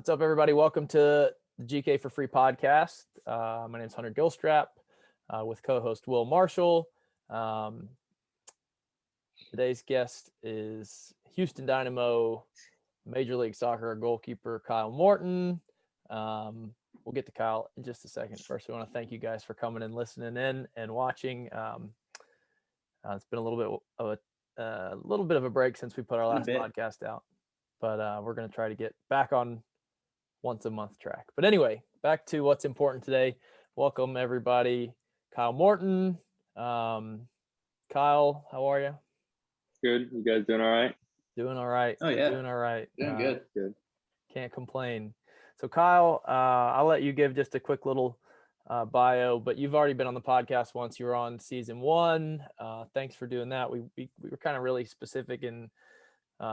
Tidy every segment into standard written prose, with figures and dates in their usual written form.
What's up, everybody? Welcome to the GK4FREE podcast. My name is Hunter Gilstrap with co-host Will Marshall. Today's guest is Houston Dynamo Major League Soccer goalkeeper Kyle Morton. We'll get to Kyle in just a second. First, we want to thank you guys for coming and listening in and watching. It's been a little bit of a break since we put our last podcast out, but we're going to try to get back on once a month track. But anyway, back to what's important today. Welcome everybody. Kyle Morton. Kyle, how are you? Good. You guys doing all right? Doing all right. Oh yeah. Doing all right. Doing good. Good. Can't complain. So Kyle, I'll let you give just a quick little bio, but you've already been on the podcast once. You were on season 1. Thanks for doing that. We were kind of really specific and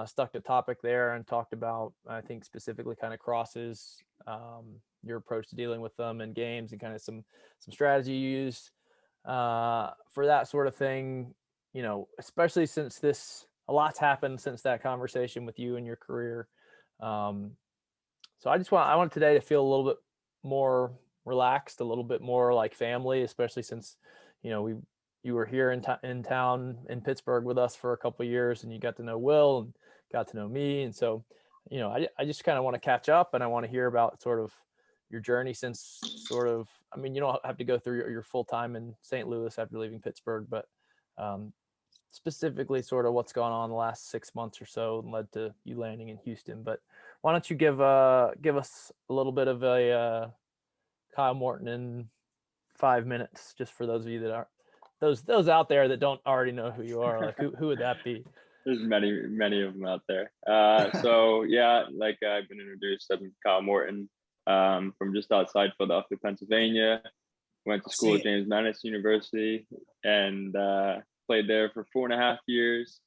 stuck to topic there and talked about, I think, specifically kind of crosses, your approach to dealing with them in games and kind of some strategy you used for that sort of thing, you know, especially since a lot's happened since that conversation with you and your career. So I want today to feel a little bit more relaxed, a little bit more like family, especially since, you know, you were here in town in Pittsburgh with us for a couple of years, and you got to know Will and got to know me. And so, you know, I just kind of want to catch up, and I want to hear about sort of your journey since I mean, you don't have to go through your full time in St. Louis after leaving Pittsburgh, but specifically sort of what's gone on the last 6 months or so and led to you landing in Houston. But why don't you give us a little bit of a Kyle Morton in 5 minutes, just for those of you that are those out there that don't already know who you are. Like who would that be? There's many of them out there. So yeah, like I've been introduced, I'm Kyle Morton, from just outside Philadelphia, Pennsylvania. Went to school at James Madison University and played there for 4.5 years.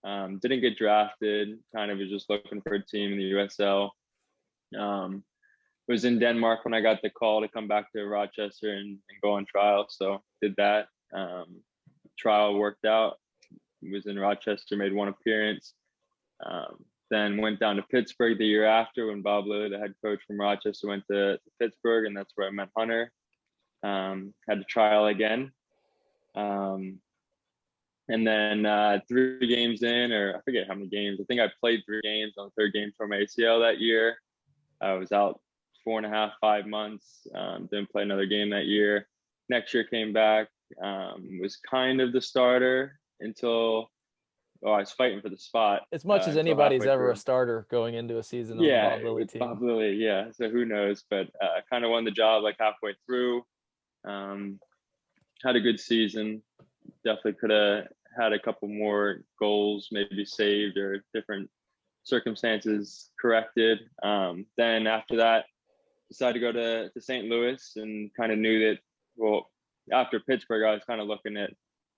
Didn't get drafted, kind of was just looking for a team in the USL. Was in Denmark when I got the call to come back to Rochester and go on trial. So did that. Trial worked out. Was in Rochester, made 1 appearance. Then went down to Pittsburgh the year after when Bob Lilly, the head coach from Rochester, went to Pittsburgh, and that's where I met Hunter. Had to trial again. And then 3 games in, or I forget how many games. I think I played 3 games. On the 3rd game from ACL that year. I was out 4.5, 5 months. Didn't play another game that year. Next year came back. Was kind of the starter until I was fighting for the spot. As much as anybody's ever a starter going into a season on the Bob Lilly team. Bob Lilly, yeah. So who knows? But kind of won the job like halfway through. Had a good season. Definitely could have had a couple more goals maybe saved or different circumstances corrected. Then after that, decided to go to St. Louis and kind of knew that, well, after Pittsburgh, I was kind of looking at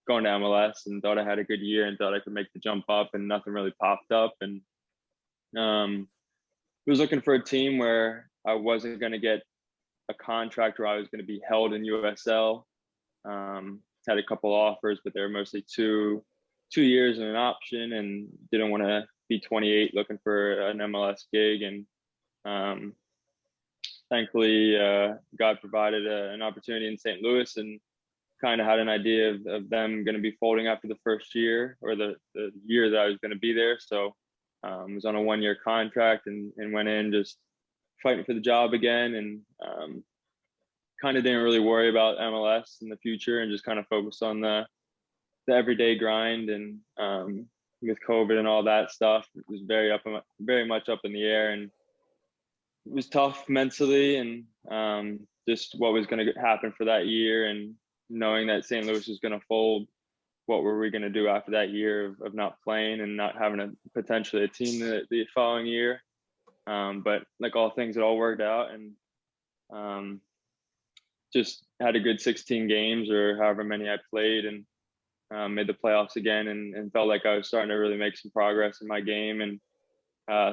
going to MLS and thought I had a good year and thought I could make the jump up, and nothing really popped up. And was looking for a team where I wasn't going to get a contract where I was going to be held in USL. Had a couple offers, but they were mostly two years and an option, and didn't want to be 28 looking for an MLS gig. And thankfully, God provided an opportunity in St. Louis, and kind of had an idea of them going to be folding after the first year, or the year that I was going to be there. So was on a 1-year contract and went in just fighting for the job again, and kind of didn't really worry about MLS in the future, and just kind of focused on the everyday grind. And with COVID and all that stuff, it was very much up in the air, and it was tough mentally, and just what was going to happen for that year, and knowing that St. Louis was going to fold. What were we going to do after that year of not playing and not having potentially a team the following year? But like all things, it all worked out, and just had a good 16 games or however many I played, and made the playoffs again, and felt like I was starting to really make some progress in my game. And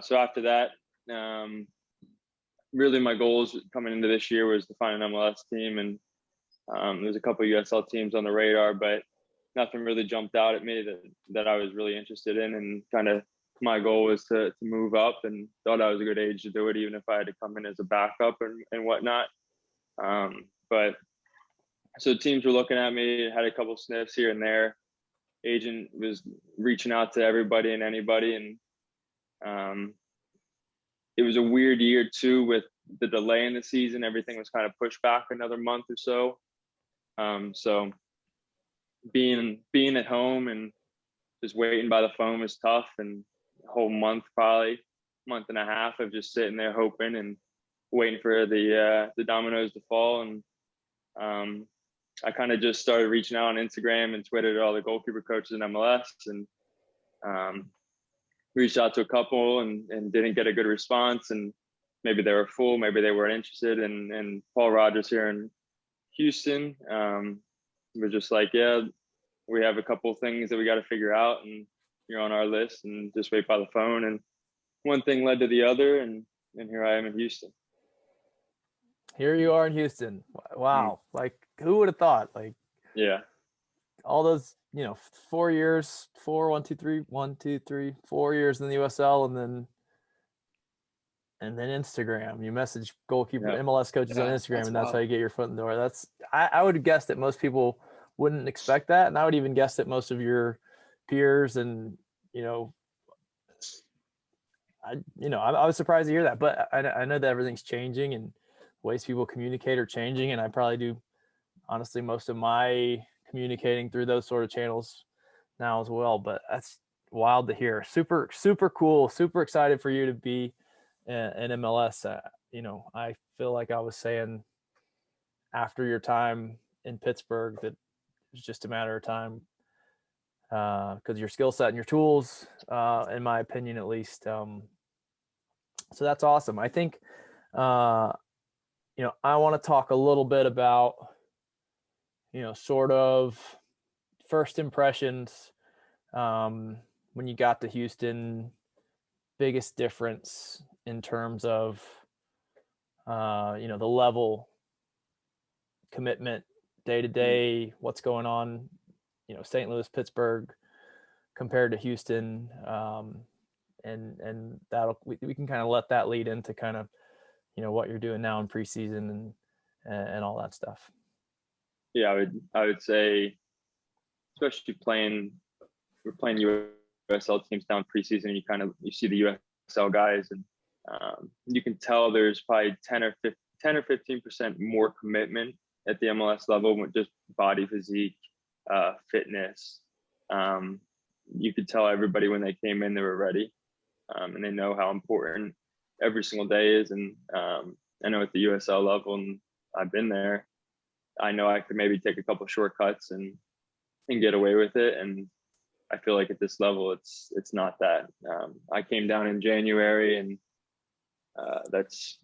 so after that, really my goals coming into this year was to find an MLS team, and there's a couple of USL teams on the radar, but nothing really jumped out at me that I was really interested in, and kind of my goal was to move up, and thought I was a good age to do it, even if I had to come in as a backup and whatnot. But so teams were looking at me, had a couple sniffs here and there. Agent was reaching out to everybody and anybody, and it was a weird year too with the delay in the season. Everything was kind of pushed back another month or so. So being at home and just waiting by the phone was tough, and a whole month, probably month and a half of just sitting there hoping and waiting for the dominoes to fall. And I kind of just started reaching out on Instagram and Twitter to all the goalkeeper coaches in MLS, and reached out to a couple and didn't get a good response. And maybe they were full, maybe they weren't interested. And Paul Rogers here in Houston was just like, yeah, we have a couple of things that we got to figure out, and you're on our list, and just wait by the phone. And one thing led to the other, and here I am in Houston. Here you are in Houston. Wow. Like, who would have thought? Like, yeah, all those, 4 years, 4 years in the USL, and then Instagram. You message goalkeeper MLS coaches on Instagram, and that's how you get your foot in the door. I would guess that most people wouldn't expect that, and I would even guess that most of your peers and I was surprised to hear that. But I know that everything's changing, and ways people communicate are changing, and I probably do, honestly, most of my communicating through those sort of channels now as well. But that's wild to hear. Super, super cool. Super excited for you to be in MLS. I feel like I was saying after your time in Pittsburgh that it's just a matter of time, because your skill set and your tools, in my opinion, at least. So that's awesome. I think, I want to talk a little bit about, sort of first impressions when you got to Houston, biggest difference in terms of, the level, commitment, day to day, what's going on, St. Louis, Pittsburgh compared to Houston. And that'll, we can kind of let that lead into kind of, what you're doing now in preseason and all that stuff. Yeah, I would say, especially we're playing USL teams down preseason, and you see the USL guys, and you can tell there's probably 10 or 15% more commitment at the MLS level with just body physique, fitness. You could tell everybody when they came in, they were ready, and they know how important every single day is. And I know at the USL level, and I've been there, I know I could maybe take a couple shortcuts and get away with it. And I feel like at this level, it's not that. I came down in January, and that's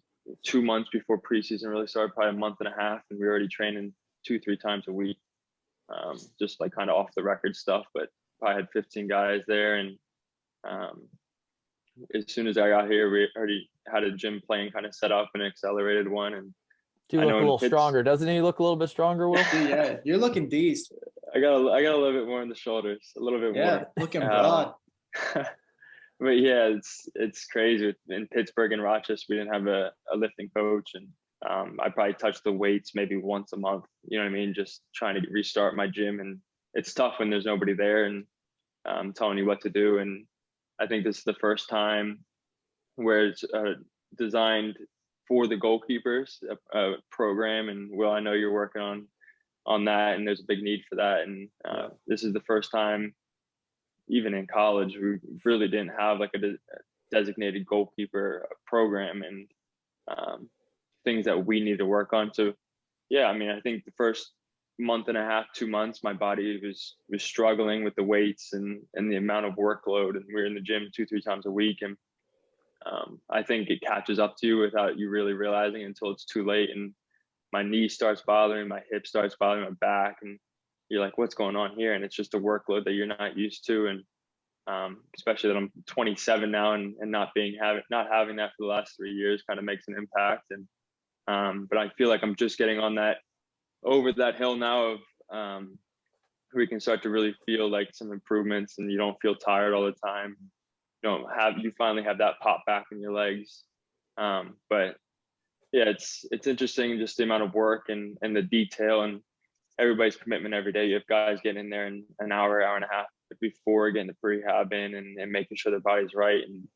2 months before preseason really started, probably a month and a half, and we were already training 2-3 times a week, just like kind of off the record stuff. But I had 15 guys there, and as soon as I got here, we already had a gym plan kind of set up, an accelerated one. And you look a little stronger, doesn't he? Look a little bit stronger, Will? Yeah, you're looking decent. I got a little bit more in the shoulders, a little bit more. Yeah, looking broad. But yeah, it's crazy. In Pittsburgh and Rochester, we didn't have a lifting coach, and I probably touched the weights maybe once a month. You know what I mean? Just trying to restart my gym, and it's tough when there's nobody there and telling you what to do. And I think this is the first time where it's designed for the goalkeepers, a program. And Will, I know you're working on that, and there's a big need for that. And this is the first time, even in college, we really didn't have like a designated goalkeeper program, and things that we need to work on. So yeah, I mean, I think the first month and a half, 2 months, my body was struggling with the weights and the amount of workload, and we were in the gym 2-3 times a week. And I think it catches up to you without you really realizing until it's too late. And my knee starts bothering, my hip starts bothering, my back, and you're like, what's going on here? And it's just a workload that you're not used to. And especially that I'm 27 now, and not having that for the last 3 years kind of makes an impact. And but I feel like I'm just getting over that hill now of we can start to really feel like some improvements, and you don't feel tired all the time. you finally have that pop back in your legs. But yeah, it's interesting just the amount of work and the detail and everybody's commitment every day. You have guys getting in there in an hour and a half before getting the prehab in and making sure their body's right, and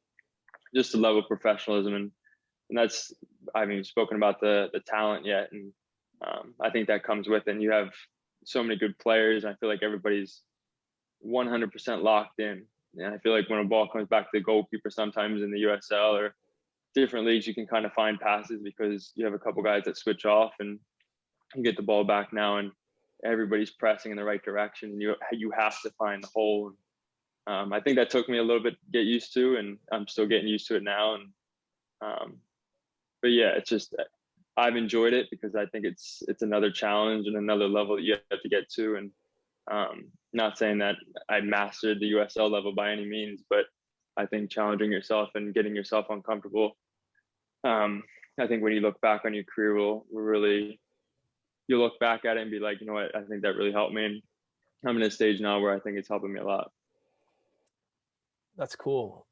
just the level of professionalism. And that's, I haven't even spoken about the talent yet. And I think that comes with it. And you have so many good players. And I feel like everybody's 100% locked in. And I feel like when a ball comes back to the goalkeeper, sometimes in the USL or different leagues, you can kind of find passes because you have a couple guys that switch off and you get the ball back now and everybody's pressing in the right direction. You have to find the hole. I think that took me a little bit to get used to, and I'm still getting used to it now. And but yeah, it's just, I've enjoyed it because I think it's another challenge and another level that you have to get to. And not saying that I mastered the USL level by any means, but I think challenging yourself and getting yourself uncomfortable. I think when you look back on your career, will really, you'll look back at it and be like, you know what, I think that really helped me. And I'm in a stage now where I think it's helping me a lot. That's cool.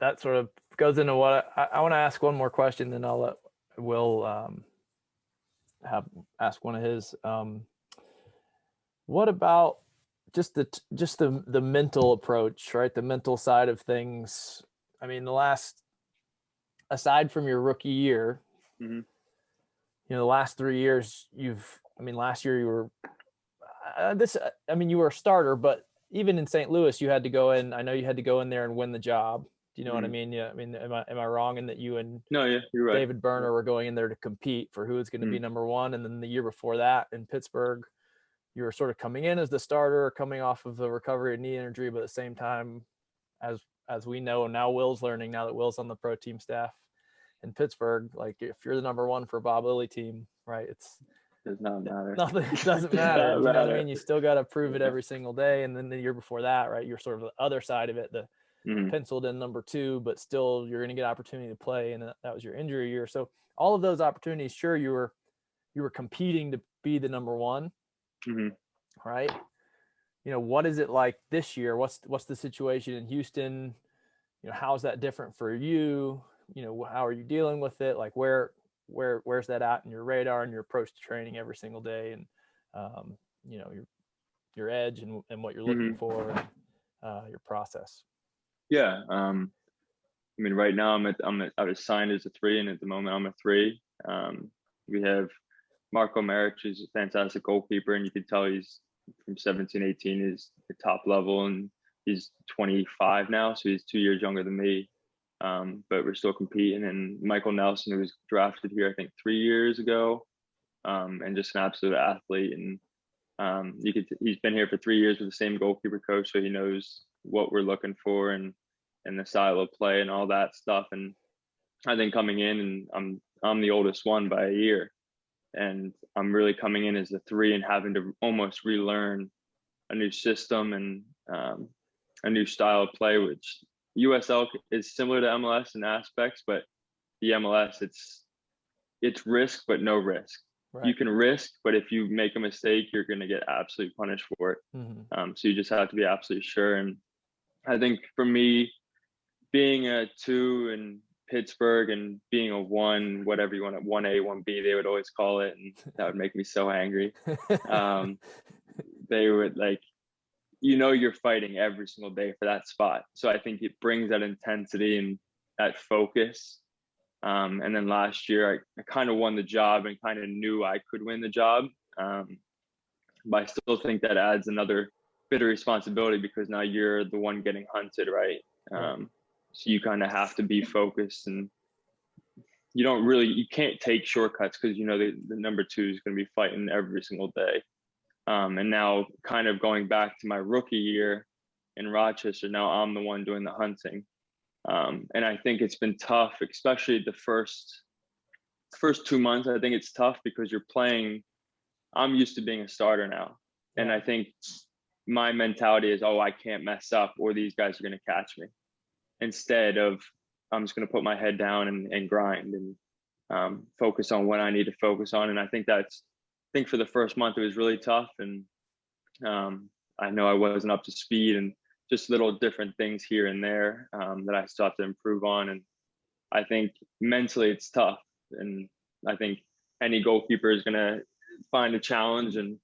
That sort of goes into what I want to ask one more question, then I'll let Will ask one of his. What about just the mental approach, right? The mental side of things. I mean, aside from your rookie year, Mm-hmm. The last 3 years last year you were you were a starter, but even in St. Louis, you had to go in. I know you had to go in there and win the job. Do you know what I mean? Yeah. I mean, am I wrong in that you and No, yeah, you're right. David Berner were going in there to compete for who was going to be number one? And then the year before that in Pittsburgh, you were sort of coming in as the starter, coming off of the recovery of knee injury, but at the same time, as we know, now Will's learning, now that Will's on the pro team staff in Pittsburgh, like if you're the number one for Bob Lilly team, right? It does not matter. Nothing doesn't matter. You know what I mean? You still got to prove it every single day. And then the year before that, right, you're sort of the other side of it, the penciled in number two, but still you're going to get opportunity to play. And that was your injury year. So all of those opportunities, sure, you were competing to be the number one, right? What is it like this year? What's the situation in Houston? How's that different for you? How are you dealing with it? Like where's that at in your radar and your approach to training every single day, and your edge and what you're looking for, and your process. Yeah. Right now I was signed as a 3, and at the moment I'm a 3. We have Marco Maric, who's a fantastic goalkeeper, and you can tell he's from 17, 18 is the top level, and he's 25 now, so he's 2 years younger than me. But we're still competing. And Michael Nelson, who was drafted here, I think 3 years ago, and just an absolute athlete. And he's been here for 3 years with the same goalkeeper coach, so he knows what we're looking for and the style of play and all that stuff. And I think coming in, and I'm the oldest one by a year, and I'm really coming in as a 3 and having to almost relearn a new system and a new style of play, which USL is similar to MLS in aspects, but the MLS, it's risk, but no risk. Right. You can risk, but if you make a mistake, you're going to get absolutely punished for it. So you just have to be absolutely sure. And I think for me, being a 2 in Pittsburgh and being a 1, whatever you want, 1A, 1B, they would always call it, and that would make me so angry. They would you're fighting every single day for that spot. So I think it brings that intensity and that focus. And then last year, I kind of won the job and kind of knew I could win the job. But I still think that adds another bit of responsibility because now you're the one getting hunted, right? So you kind of have to be focused, and you can't take shortcuts because the number 2 is going to be fighting every single day. And now kind of going back to my rookie year in Rochester, now I'm the one doing the hunting. And I think it's been tough, especially the first 2 months. I think it's tough because you're playing, I'm used to being a starter now. And I think my mentality is, I can't mess up or these guys are going to catch me. Instead of, I'm just going to put my head down and grind and focus on what I need to focus on. And I think for the first month it was really tough, and I know I wasn't up to speed, and just little different things here and there that I still have to improve on. And I think mentally it's tough. And I think any goalkeeper is going to find a challenge and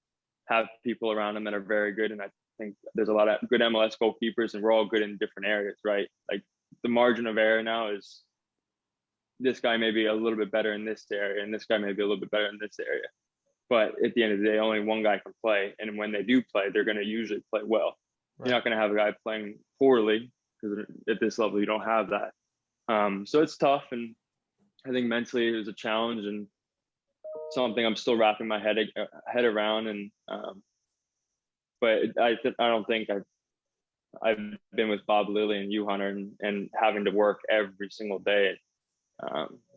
have people around them that are very good. And I think there's a lot of good MLS goalkeepers, and we're all good in different areas, right? Like the margin of error now is this guy may be a little bit better in this area, and this guy may be a little bit better in this area. But at the end of the day, only one guy can play. And when they do play, they're going to usually play well. Right. You're not going to have a guy playing poorly, because at this level, you don't have that. So it's tough. And I think mentally it was a challenge and something I'm still wrapping my head around. And but I don't think I've been with Bob Lilly and you, Hunter, and having to work every single day,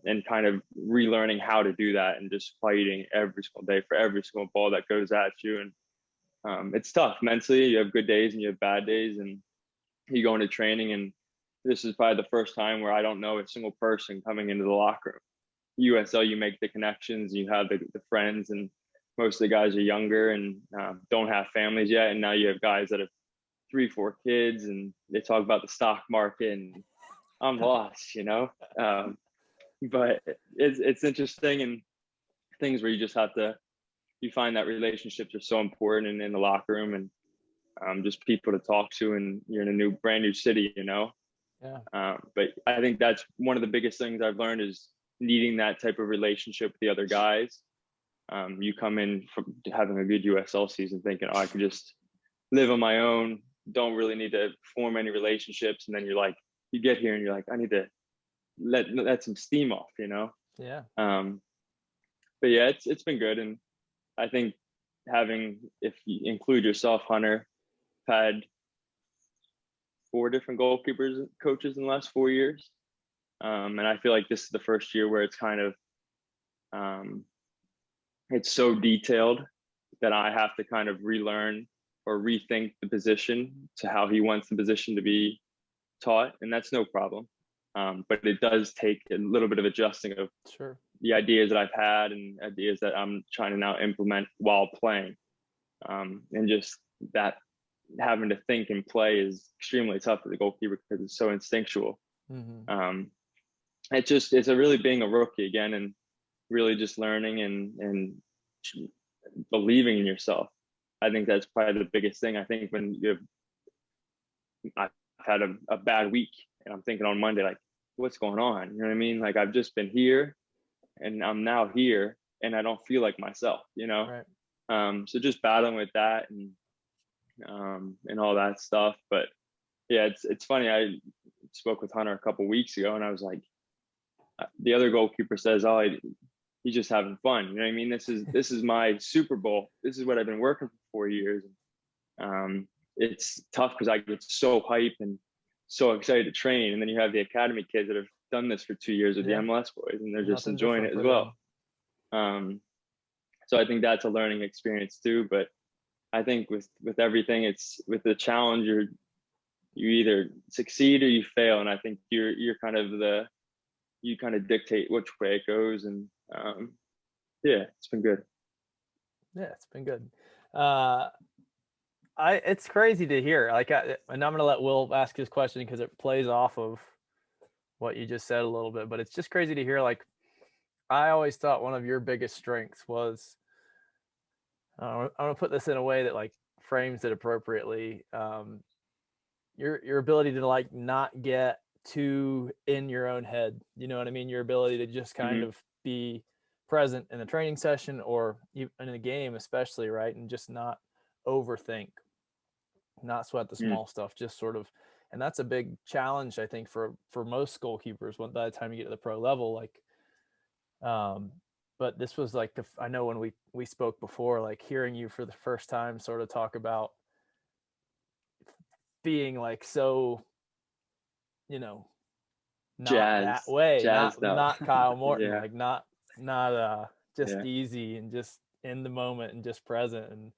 and kind of relearning how to do that, and just fighting every single day for every single ball that goes at you. And it's tough mentally. You have good days and you have bad days, and you go into training, and this is probably the first time where I don't know a single person coming into the locker room. USL, you make the connections, you have the friends, and most of the guys are younger and don't have families yet. And now you have guys that have 3-4 kids, and they talk about the stock market, and I'm lost, you know. But it's interesting, and things where you just have to, you find that relationships are so important in the locker room, and just people to talk to, and you're in a brand new city, you know. Yeah. But I think that's one of the biggest things I've learned, is needing that type of relationship with the other guys. You come in from having a good USL season thinking, oh, I can just live on my own, don't really need to form any relationships. And then you get here and you're like, I need to let some steam off, you know? Yeah. But yeah, it's been good. And I think if you include yourself, Hunter, had 4 different coaches in the last 4 years. And I feel like this is the first year where it's kind of, it's so detailed that I have to kind of relearn or rethink the position to how he wants the position to be taught. And that's no problem. But it does take a little bit of adjusting of the ideas that I've had and ideas that I'm trying to now implement while playing. And just that having to think and play is extremely tough for the goalkeeper, because it's so instinctual. Mm-hmm. It's a really being a rookie again, and really just learning and believing in yourself. I think that's probably the biggest thing. I think when I've had a bad week, and I'm thinking on Monday, like, what's going on? You know what I mean? Like, I've just been here and I'm now here and I don't feel like myself, you know? Right. So just battling with that and all that stuff. But yeah, it's funny. I spoke with Hunter a couple weeks ago, and I was like, the other goalkeeper says, oh, he's just having fun. You know what I mean? This is my Super Bowl. This is what I've been working for 4 years. It's tough because I get so hyped and so excited to train. And then you have the academy kids that have done this for 2 years with the MLS boys, and they're just enjoying it as well. So I think that's a learning experience too. But I think with everything, it's with the challenge, you either succeed or you fail. And I think you're kind of you kind of dictate which way it goes. And yeah, it's been good. Yeah, it's been good. It's crazy to hear. And I'm going to let Will ask his question because it plays off of what you just said a little bit, but it's just crazy to hear. Like, I always thought one of your biggest strengths was, I'm going to put this in a way that like frames it appropriately. Your ability to like not get too in your own head. You know what I mean? Your ability to just kind of be present in a training session or in a game, especially, right? And just not overthink, not sweat the small stuff, just sort of. And that's a big challenge, I think, for most goalkeepers by the time you get to the pro level. Like, but this was like, I know when we spoke before, like hearing you for the first time sort of talk about being like so, you know, not that way, not Kyle Morton, like not just easy and just in the moment and just present. And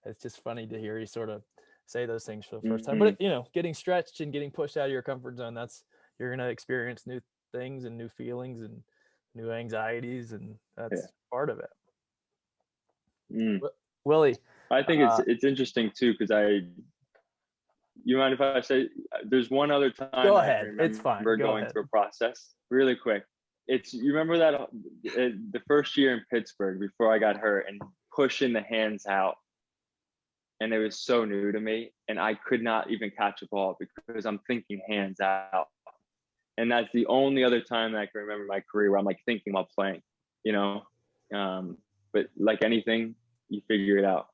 it's just funny to hear you sort of say those things for the first time. But, you know, getting stretched and getting pushed out of your comfort zone, you're going to experience new things and new feelings and new anxieties, and that's part of it. Willie, I think it's interesting too, because you mind if I say there's one other time Go I ahead. can It's fine. remember Go going ahead. through a process really quick. You remember that the first year in Pittsburgh before I got hurt and pushing the hands out, and it was so new to me, and I could not even catch a ball because I'm thinking hands out, and that's the only other time that I can remember in my career where I'm like thinking while playing, you know. But like anything, you figure it out.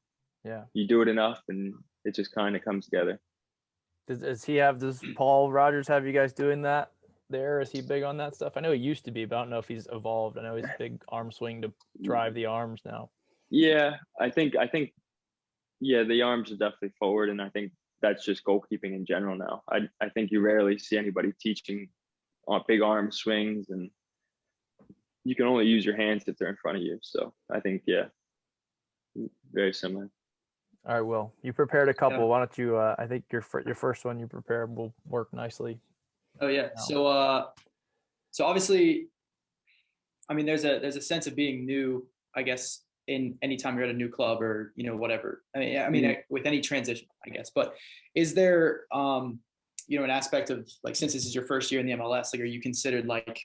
Yeah. You do it enough, and it just kind of comes together. Does Paul Rogers have you guys doing that there? Is he big on that stuff? I know he used to be, but I don't know if he's evolved. I know he's big arm swing to drive the arms now. Yeah, I think yeah, the arms are definitely forward, and I think that's just goalkeeping in general now. I think you rarely see anybody teaching on big arm swings, and you can only use your hands if they're in front of you. So I think, yeah, very similar. All right, Will, you prepared a couple. Yeah. Why don't you? I think your first one you prepared will work nicely. Oh yeah. Now. So obviously, I mean, there's a sense of being new, I guess, in any time you're at a new club or, you know, whatever. I mean, with any transition, I guess. But is there, you know, an aspect of like, since this is your first year in the MLS, like, are you considered like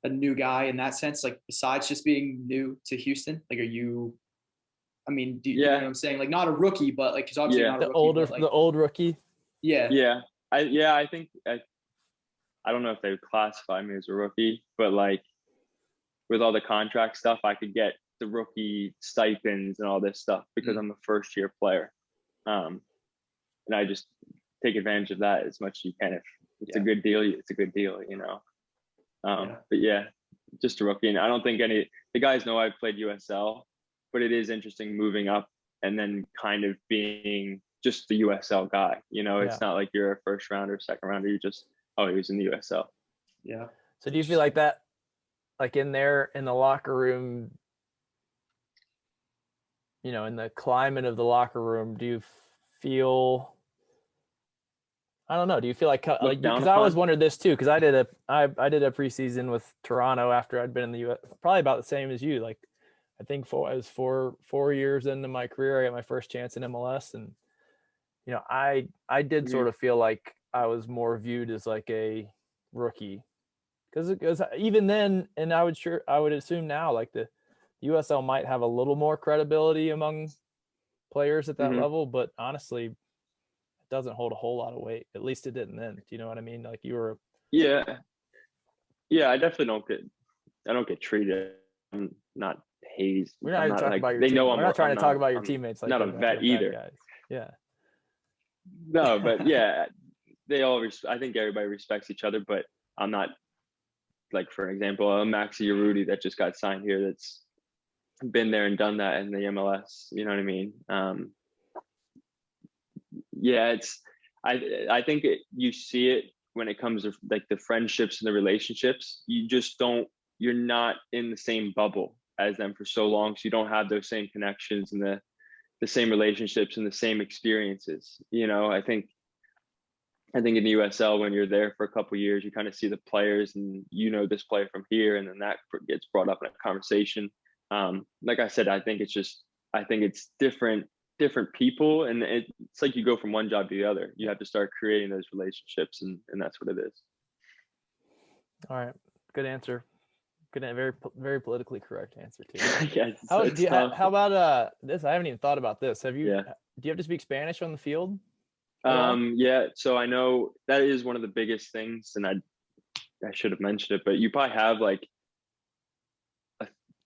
a new guy in that sense? Like, besides just being new to Houston, like, are you? I mean, do you know what I'm saying? Like, not a rookie, but like, because obviously not a rookie. The old rookie. Yeah. Yeah. I think I don't know if they would classify me as a rookie, but like with all the contract stuff, I could get the rookie stipends and all this stuff because I'm a first year player. And I just take advantage of that as much as you can. If it's a good deal, it's a good deal, you know? But yeah, just a rookie. And I don't think the guys know I've played USL, but it is interesting moving up and then kind of being just the USL guy. You know, it's not like you're a first rounder, second rounder. You just, oh, he was in the USL. Yeah. So do you feel like that, like in the locker room, you know, in the climate of the locker room, do you feel, I don't know, do you feel like because I always wondered this too, because I did a preseason with Toronto after I'd been in the US, probably about the same as you. Like, I think I was four years into my career, I got my first chance in MLS, and you know, I did sort of feel like I was more viewed as like a rookie, because even then, and I would assume now, like the USL might have a little more credibility among players at that level, but honestly, it doesn't hold a whole lot of weight. At least it didn't then. Do you know what I mean? Like you were. Yeah. I definitely don't get treated. I'm not hazed. We're not talking about your they know We're not trying to talk about your teammates. Like not a vet either. Guys. Yeah. No, but yeah, I think everybody respects each other, but I'm not, like, for example, a Maxi Urruti that just got signed here that's been there and done that in the MLS. You know what I mean? Yeah, I think you see it when it comes to like the friendships and the relationships. You're not in the same bubble as them for so long, so you don't have those same connections and the same relationships and the same experiences. You know, I think in the USL, when you're there for a couple of years, you kind of see the players and you know this player from here, and then that gets brought up in a conversation. Like I said, I think it's different people, and it's like you go from one job to the other. You have to start creating those relationships, and that's what it is. All right, good answer. Good, very very politically correct answer too. Yeah, how about this? I haven't even thought about this. Do you have to speak Spanish on the field? Yeah, so I know that is one of the biggest things, and I should have mentioned it, but you probably have like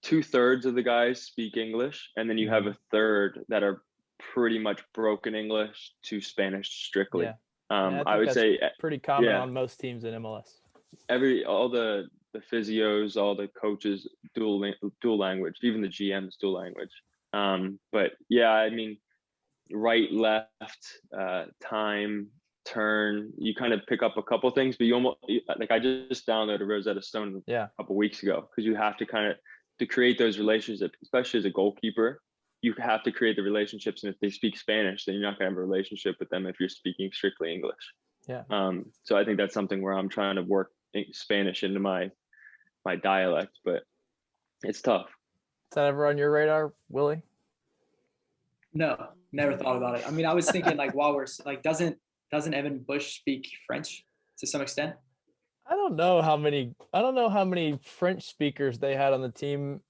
2/3 of the guys speak English, and then you have a third that are pretty much broken English to Spanish strictly. I would say pretty common on most teams in MLS. All the physios, all the coaches, dual language, even the GMs dual language. But yeah, I mean, right, left, time, turn, you kind of pick up a couple things, but you almost, like, I just downloaded Rosetta Stone a couple weeks ago, because you have to kind of, to create those relationships, especially as a goalkeeper, you have to create the relationships. And if they speak Spanish, then you're not going to have a relationship with them if you're speaking strictly English. Yeah. So I think that's something where I'm trying to work Spanish into my dialect, but it's tough. Is that ever on your radar, Willie? No, never thought about it. I mean, I was thinking, like, while we're like, doesn't doesn't Evan Bush speak French to some extent? I don't know how many French speakers they had on the team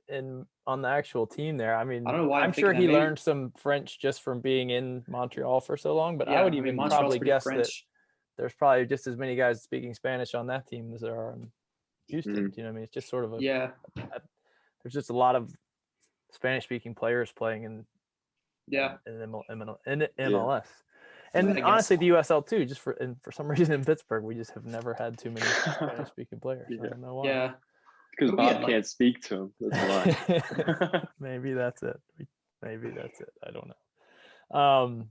and on the actual team there. I mean, I don't know why I'm sure he maybe, learned some French just from being in Montreal for so long, but yeah, I would I mean, even Montreal's probably pretty guess that French. there's probably just as many guys speaking Spanish on that team as there are in Houston. Mhm. You know what I mean? It's just sort of Yeah, there's just a lot of Spanish speaking players playing in yeah. MLS. And I guess. honestly, the USL too. Just for some reason in Pittsburgh, we just have never had too many Spanish-speaking players. I don't know why. Yeah. Because But we had, Bob like- can't speak to him. That's why. Maybe that's it. Maybe that's it. I don't know.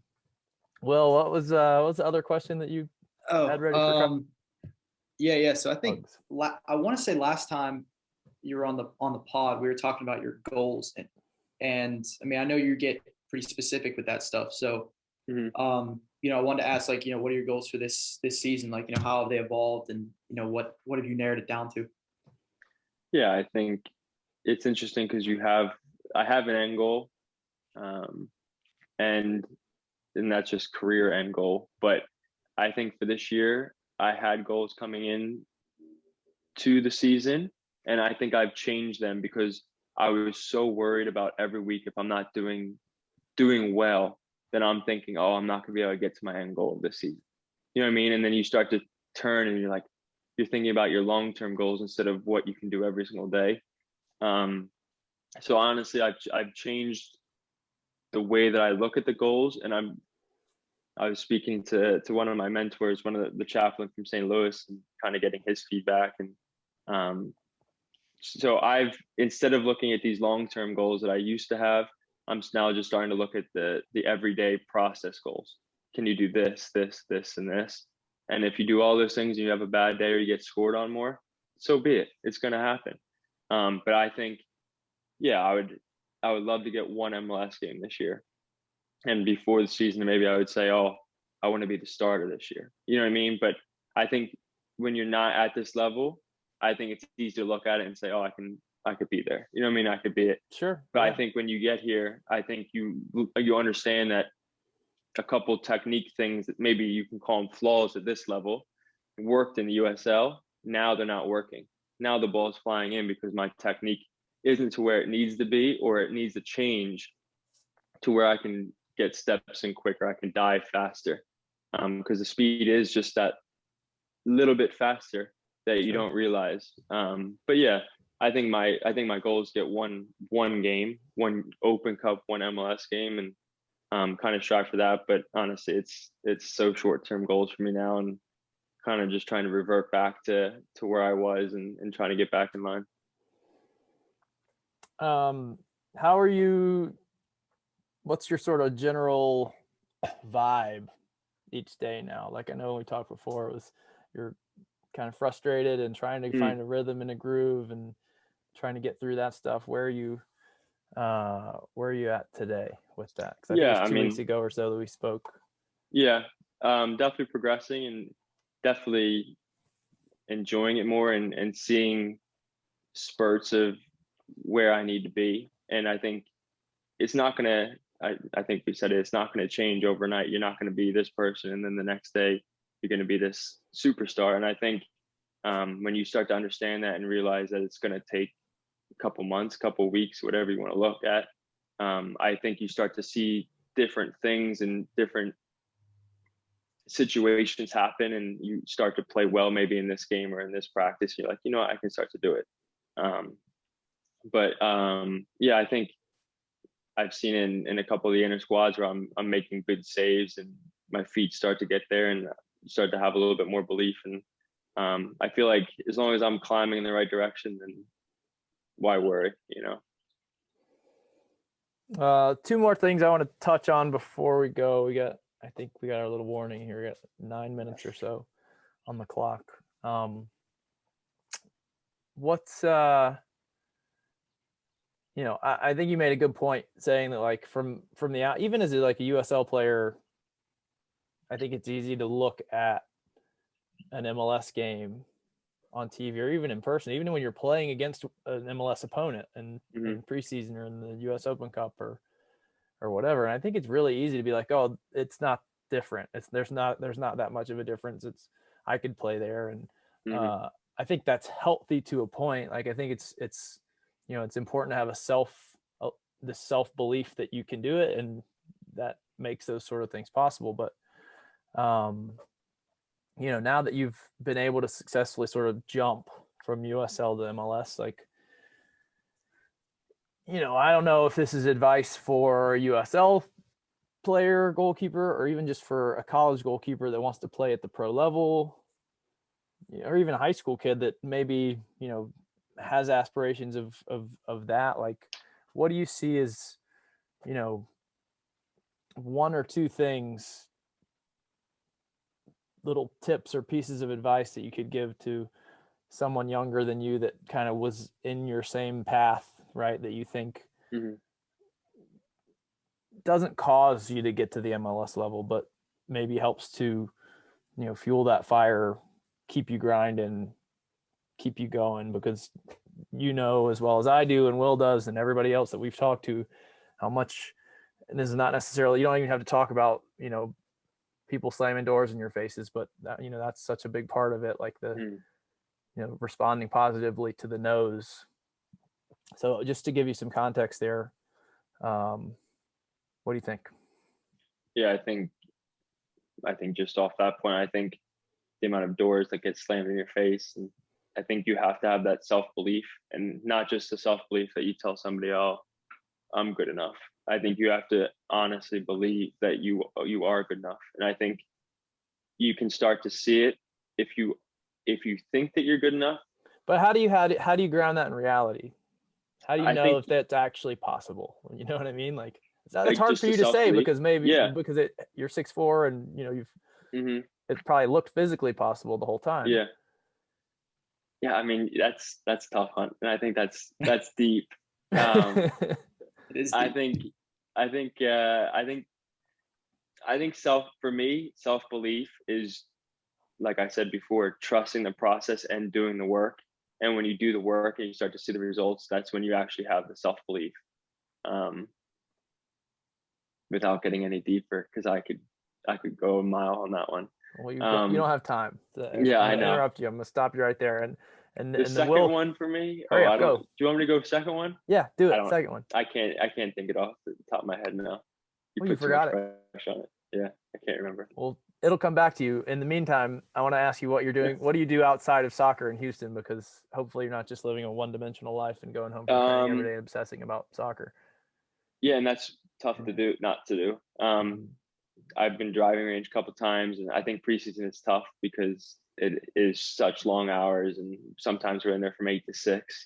Well, what was the other question that you had ready for? Yeah. So I think Bugs. I want to say last time you were on the pod, we were talking about your goals, and I mean, I know you get pretty specific with that stuff. So, Mhm. you know, I wanted to ask, like, you know, what are your goals for this season? Like, you know, how have they evolved, and you know, what have you narrowed it down to? Yeah, I think it's interesting because I have an end goal, and that's just career end goal. But I think for this year, I had goals coming in to the season, and I think I've changed them because I was so worried about every week if I'm not doing well, then I'm thinking, oh, I'm not gonna be able to get to my end goal this season. You know what I mean? And then you start to turn and you're thinking about your long-term goals instead of what you can do every single day. So honestly, I've changed the way that I look at the goals, and I was speaking to one of my mentors, one of the chaplain from St. Louis, and kind of getting his feedback. And so instead of looking at these long-term goals that I used to have, I'm now just starting to look at the everyday process goals. Can you do this, this, this, and this? And if you do all those things and you have a bad day or you get scored on more, so be it. It's going to happen. But I think, yeah, I would love to get one MLS game this year. And before the season, maybe I would say, oh, I want to be the starter this year. You know what I mean? But I think when you're not at this level, I think it's easy to look at it and say, oh, I could be there. You know what I mean? I could be it. Sure. But yeah. I think when you get here, I think you understand that a couple technique things that maybe you can call them flaws at this level worked in the USL. Now they're not working. Now the ball's flying in because my technique isn't to where it needs to be, or it needs to change to where I can get steps in quicker. I can dive faster because the speed is just that little bit faster that you don't realize. But yeah, I think my goal is to get one game, one Open Cup, one MLS game, and kind of strive for that. But honestly, it's so short-term goals for me now, and kind of just trying to revert back to where I was and trying to get back in line. How are you? What's your sort of general vibe each day now? Like, I know when we talked before, it was you're kind of frustrated and trying to find a rhythm and a groove and trying to get through that stuff. Where are you at today with that? Because I think it was 2 weeks ago or so that we spoke. Yeah, definitely progressing and definitely enjoying it more and seeing spurts of where I need to be. And I think it's not going to, I think we said it's not going to change overnight. You're not going to be this person, and then the next day you're going to be this superstar. And I think when you start to understand that and realize that it's going to take a couple months, couple weeks, whatever you want to look at, I think you start to see different things and different situations happen, and you start to play well maybe in this game or in this practice. You're like, you know what, I can start to do it. Yeah, I think I've seen in a couple of the inner squads where I'm making good saves and my feet start to get there and start to have a little bit more belief. And I feel like as long as I'm climbing in the right direction, then why worry, you know? 2 more things I want to touch on before we go. I think we got our little warning here. We got 9 minutes or so on the clock. What's you know, I think you made a good point saying that, like, from the out, even as like a USL player, I think it's easy to look at an MLS game on TV or even in person, even when you're playing against an MLS opponent in preseason or in the US Open Cup or whatever. And I think it's really easy to be like, oh, it's not different. There's not that much of a difference. I could play there, and I think that's healthy to a point. Like, I think it's it's important to have the self belief that you can do it, and that makes those sort of things possible. But now that you've been able to successfully sort of jump from USL to MLS, like, I don't know if this is advice for a USL player, goalkeeper, or even just for a college goalkeeper that wants to play at the pro level, or even a high school kid that maybe, has aspirations of that. Like, what do you see as, one or two things, little tips or pieces of advice that you could give to someone younger than you that kind of was in your same path, right? That you think doesn't cause you to get to the MLS level, but maybe helps to, fuel that fire, keep you grinding, keep you going, because as well as I do, and Will does, and everybody else that we've talked to, how much, and this is not necessarily, you don't even have to talk about, people slamming doors in your faces, but that, that's such a big part of it. Like the, responding positively to the no's. So just to give you some context there, what do you think? Yeah, I think just off that point, I think the amount of doors that get slammed in your face, and I think you have to have that self-belief, and not just the self-belief that you tell somebody, oh, I'm good enough. I think you have to honestly believe that you are good enough. And I think you can start to see it if you think that you're good enough. But how do you ground that in reality? How do you know if that's actually possible? You know what I mean? Like, it's hard for you to say, because because you're 6'4", and you've it's probably looked physically possible the whole time. Yeah. I mean, that's tough, Hunt, and I think that's deep. It is deep. I think self-belief is, like I said before, trusting the process and doing the work. And when you do the work and you start to see the results, that's when you actually have the self-belief. Without getting any deeper, because I could go a mile on that one. Well, you don't have time. Yeah, I know. Interrupt you. I'm gonna stop you right there. And the second one for me. Hurry up, go. Do you want me to go second one? Yeah, do it. Second one. I can't think it off the top of my head now. You forgot it. On it. Yeah, I can't remember. Well, it'll come back to you. In the meantime, I want to ask you what you're doing. What do you do outside of soccer in Houston? Because hopefully you're not just living a one-dimensional life and going home from training every day and obsessing about soccer. Yeah, and that's tough not to do. I've been driving range a couple times, and I think preseason is tough because it is such long hours, and sometimes we're in there from 8 to 6.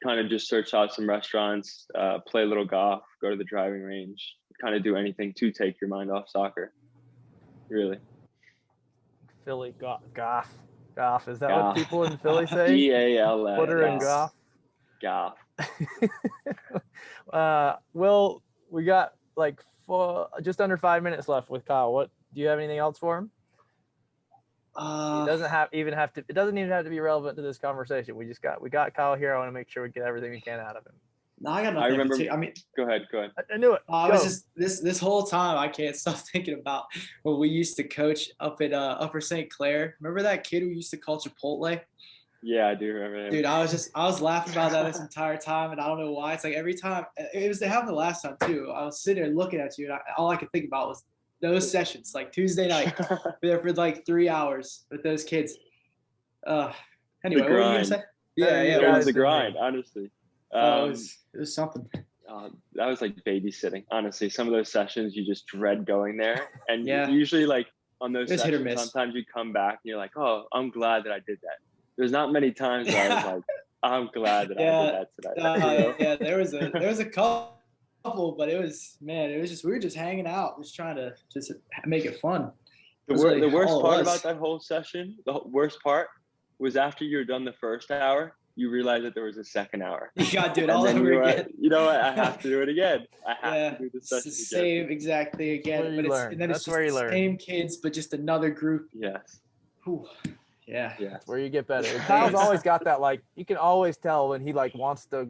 Kind of just search out some restaurants, play a little golf, go to the driving range, kind of do anything to take your mind off soccer. Really. Philly golf. Is that what people in Philly say? GALF. Footer and golf. Golf. Will, we got like just under 5 minutes left with Kyle. What do you have anything else for him? It doesn't even have to be relevant to this conversation. We got Kyle here. I want to make sure we get everything we can out of him. No, I got nothing. Go ahead. I knew it. I was just this whole time I can't stop thinking about when we used to coach up at Upper St. Clair. Remember that kid who used to call Chipotle? Yeah, I do remember him. Dude, I was laughing about that this entire time, and I don't know why. It's like every time it happened the last time too. I was sitting there looking at you, and all I could think about was those sessions, like Tuesday night, there for like 3 hours with those kids. Anyway, what were you gonna say? Yeah, it was the grind, honestly. It was something. That was like babysitting, honestly. Some of those sessions you just dread going there, and usually like on those sessions, hit or miss. Sometimes you come back and you're like, oh, I'm glad that I did that. There's not many times where I was like, I'm glad that I did that today. Yeah, there was a couple, but it was just, we were just hanging out, just trying to just make it fun. The worst part about that whole session, the worst part was after you were done the first hour, you realize that there was a second hour. You got to do it all over again. You know what? I have to do it again. I have to do the session it's the same exact thing again. It's the same kids, but just another group. Yes. Whew. Yeah. That's where you get better. And Kyle's always got that, like, you can always tell when he like wants to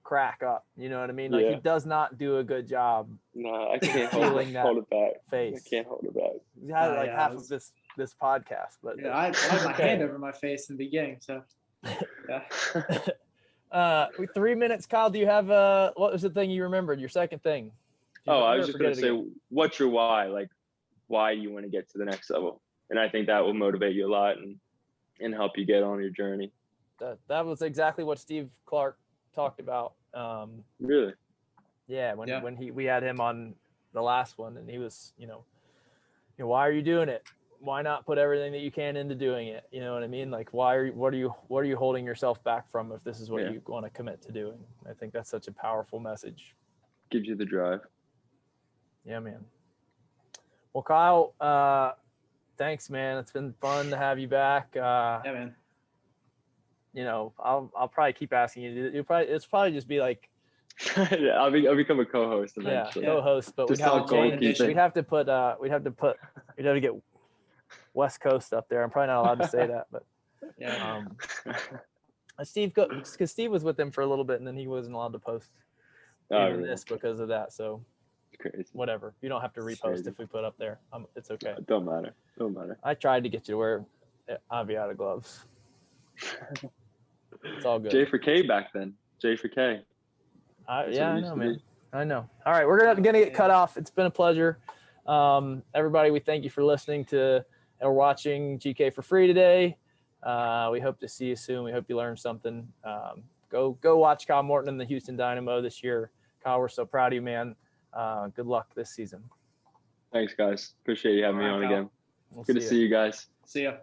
crack up. You know what I mean? Like, Yeah. he does not do a good job No, I can't feeling that hold it back. face. I can't hold it back. He had like Yeah, half of this podcast, but Yeah, I had my hand over my face in the beginning, so yeah. With 3 minutes, Kyle, do you have what was the thing you remembered? Your second thing? I was just gonna say, what's your why? Like, why you want to get to the next level? And I think that will motivate you a lot and help you get on your journey. That was exactly what Steve Clark talked about. Really? Yeah, when we had him on the last one, and he was, why are you doing it? Why not put everything that you can into doing it? You know what I mean? Like, what are you holding yourself back from if this is what you want to commit to doing? I think that's such a powerful message. Gives you the drive. Yeah, man. Well, Kyle, thanks, man. It's been fun to have you back. Yeah, man. I'll probably keep asking you. It's probably just be like, I'll become a co-host eventually. Yeah, co-host, but we'd have to get West Coast up there. I'm probably not allowed to say that, but yeah. Steve, because Steve was with them for a little bit, and then he wasn't allowed to post this because of that. So crazy. Whatever. You don't have to repost if we put up there. It's okay. Don't matter. I tried to get you to wear Aviata gloves. It's all good. J for K back then. J for K. I know, man. I know. All right, we're gonna get cut off. It's been a pleasure. Everybody, we thank you for listening to or watching GK for free today. We hope to see you soon. We hope you learned something. Go watch Kyle Morton and the Houston Dynamo this year. Kyle, we're so proud of you, man. Good luck this season. Thanks, guys. Appreciate you having me on again. We'll Good to see you guys. See ya.